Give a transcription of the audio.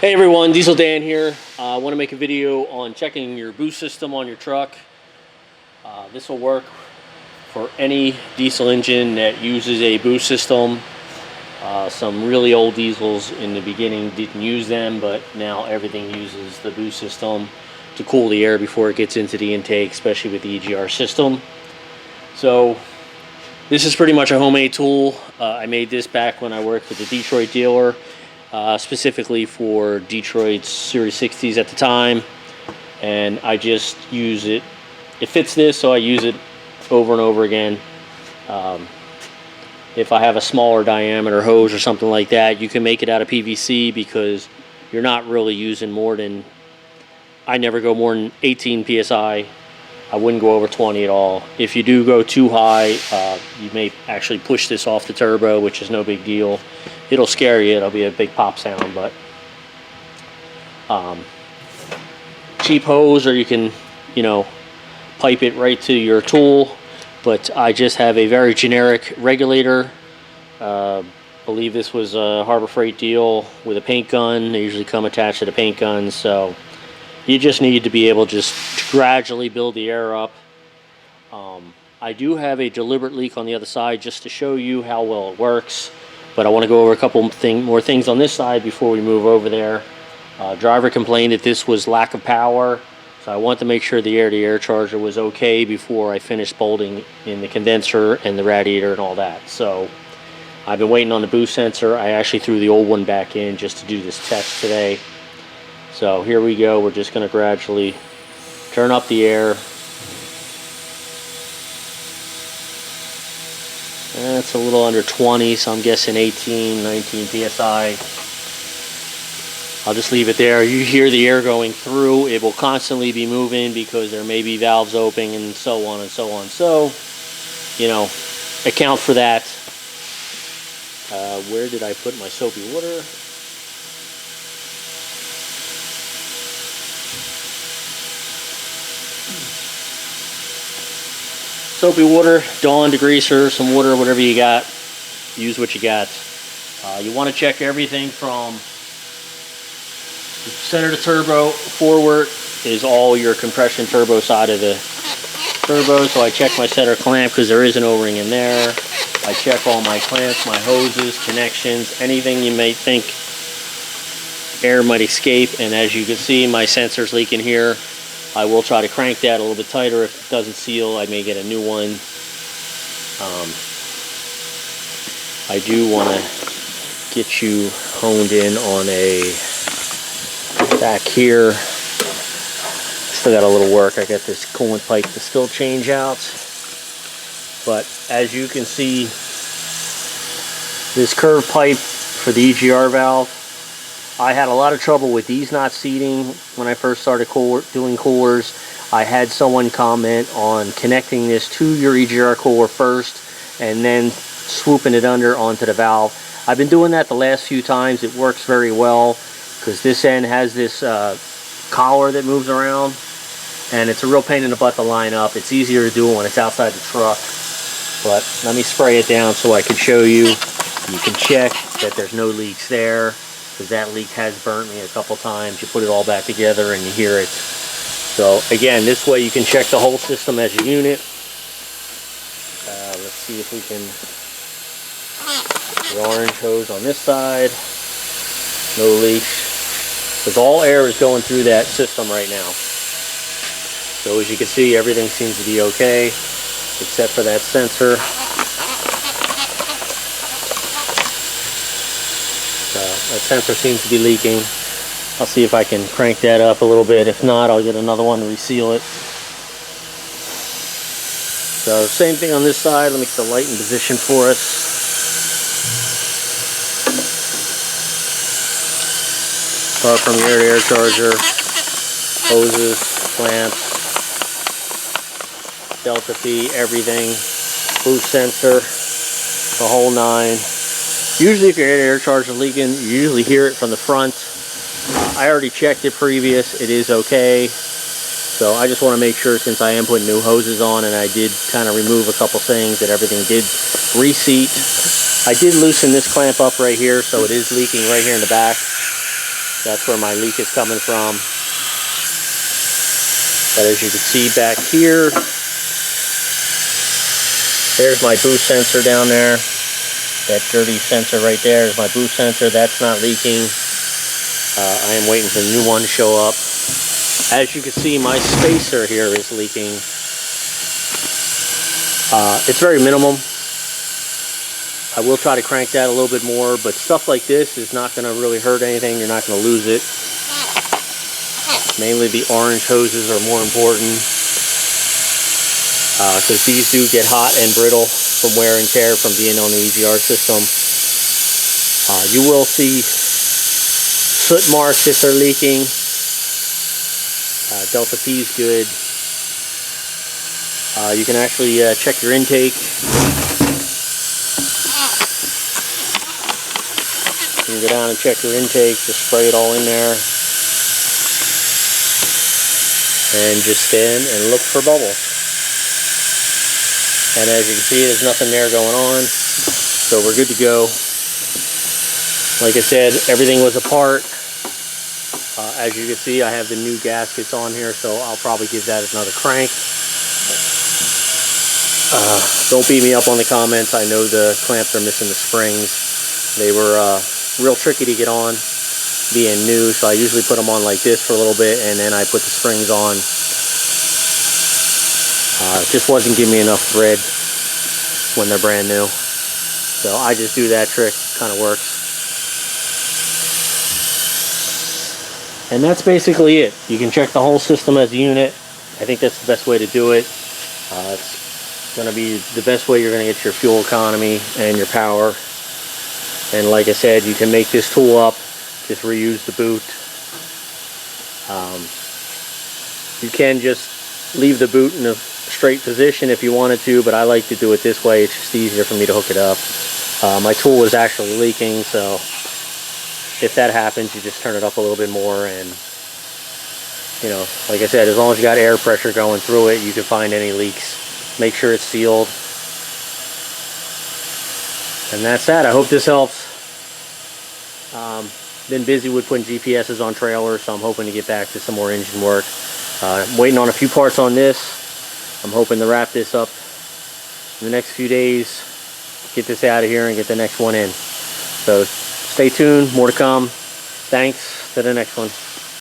Hey everyone, Diesel Dan here. I want to make a video on checking your boost system on your truck. This will work for any diesel engine that uses a boost system. Some really old diesels in the beginning didn't use them, but now everything uses the boost system to cool the air before it gets into the intake, especially with the EGR system. So this is pretty much a homemade tool. I made this back when I worked with the Detroit dealer. Specifically for Detroit's Series 60s at the time, and I just use it. It fits this, so I use it over and over again. If I have a smaller diameter hose or something like that, you can make it out of PVC because you're not really using more than, I never go more than 18 psi. I wouldn't go over 20 at all. If you do go too high, you may actually push this off the turbo, which is no big deal. It'll scare you, it'll be a big pop sound, but cheap hose, or you can, pipe it right to your tool. But I just have a very generic regulator. Believe this was a Harbor Freight deal with a paint gun. They usually come attached to the paint gun, so you just need to be able just to gradually build the air up. I do have a deliberate leak on the other side just to show you how well it works. But I want to go over a couple more things on this side before we move over there. Driver complained that this was lack of power, so I want to make sure the air-to-air charger was okay before I finished bolting in the condenser and the radiator and all that. So I've been waiting on the boost sensor. I actually threw the old one back in just to do this test today. So here we go. We're just going to gradually turn up the air. It's a little under 20, so I'm guessing 18, 19 psi. I'll just leave it there. You hear the air going through. It will constantly be moving because there may be valves opening and so on and so on. So, account for that. Where did I put my soapy water? Soapy water, Dawn degreaser, some water, whatever you got. Use what you got. You want to check everything from the center of the turbo forward is all your compression turbo side of the turbo. So I check my center clamp because there is an O-ring in there. I check all my clamps, my hoses, connections, anything you may think air might escape. And as you can see, my sensor's leaking here. I will try to crank that a little bit tighter. If it doesn't seal, I may get a new one. I do want to get you honed in on a back here. Still got a little work. I got this coolant pipe to still change out. But as you can see, this curved pipe for the EGR valve, I had a lot of trouble with these not seating when I first started doing coolers. I had someone comment on connecting this to your EGR cooler first and then swooping it under onto the valve. I've been doing that the last few times. It works very well because this end has this collar that moves around, and it's a real pain in the butt to line up. It's easier to do when it's outside the truck. But let me spray it down so I can show you. You can check that there's no leaks there, because that leak has burnt me a couple times. You put it all back together and you hear it. So again, this way you can check the whole system as a unit. Let's see if we can, the orange hose on this side, no leaks, because all air is going through that system right now. So as you can see, everything seems to be okay, except for that sensor. That sensor seems to be leaking. I'll see if I can crank that up a little bit. If not, I'll get another one to reseal it. So same thing on this side. Let me get the light in position for us. Start from your air-to-air charger, hoses, clamps, delta P, everything, boost sensor, the whole nine. Usually if your air-to-air charger is leaking, you usually hear it from the front. I already checked it previous, it is okay. So I just want to make sure, since I am putting new hoses on and I did kind of remove a couple things, that everything did reseat. I did loosen this clamp up right here, so it is leaking right here in the back. That's where my leak is coming from. But as you can see back here, there's my boost sensor down there. That dirty sensor right there is my boost sensor. That's not leaking. I am waiting for the new one to show up. As you can see, my spacer here is leaking. It's very minimum. I will try to crank that a little bit more, but stuff like this is not going to really hurt anything. You're not going to lose it. Mainly the orange hoses are more important, because these do get hot and brittle from wear and tear from being on the EGR system. You will see soot marks if they're leaking. Delta P is good. You can actually check your intake. You can go down and check your intake, just spray it all in there. And just stand and look for bubbles. And as you can see, there's nothing there going on. So we're good to go. Like I said, everything was apart. As you can see, I have the new gaskets on here, so I'll probably give that another crank. Don't beat me up on the comments. I know the clamps are missing the springs. They were real tricky to get on, being new, so I usually put them on like this for a little bit, and then I put the springs on. It just wasn't giving me enough thread when they're brand new. So I just do that trick, kind of works. And that's basically it. You can check the whole system as a unit. I think that's the best way to do it. It's going to be the best way you're going to get your fuel economy and your power. And like I said, you can make this tool up, just reuse the boot. You can just leave the boot in a straight position if you wanted to, but I like to do it this way. It's just easier for me to hook it up. My tool was actually leaking, so if that happens, you just turn it up a little bit more, and you know, like I said, as long as you got air pressure going through it, you can find any leaks. Make sure it's sealed. And that's that. I hope this helps. Been busy with putting GPSs on trailers, so I'm hoping to get back to some more engine work. I'm waiting on a few parts on this. I'm hoping to wrap this up in the next few days, get this out of here and get the next one in. So stay tuned, more to come. Thanks, to the next one.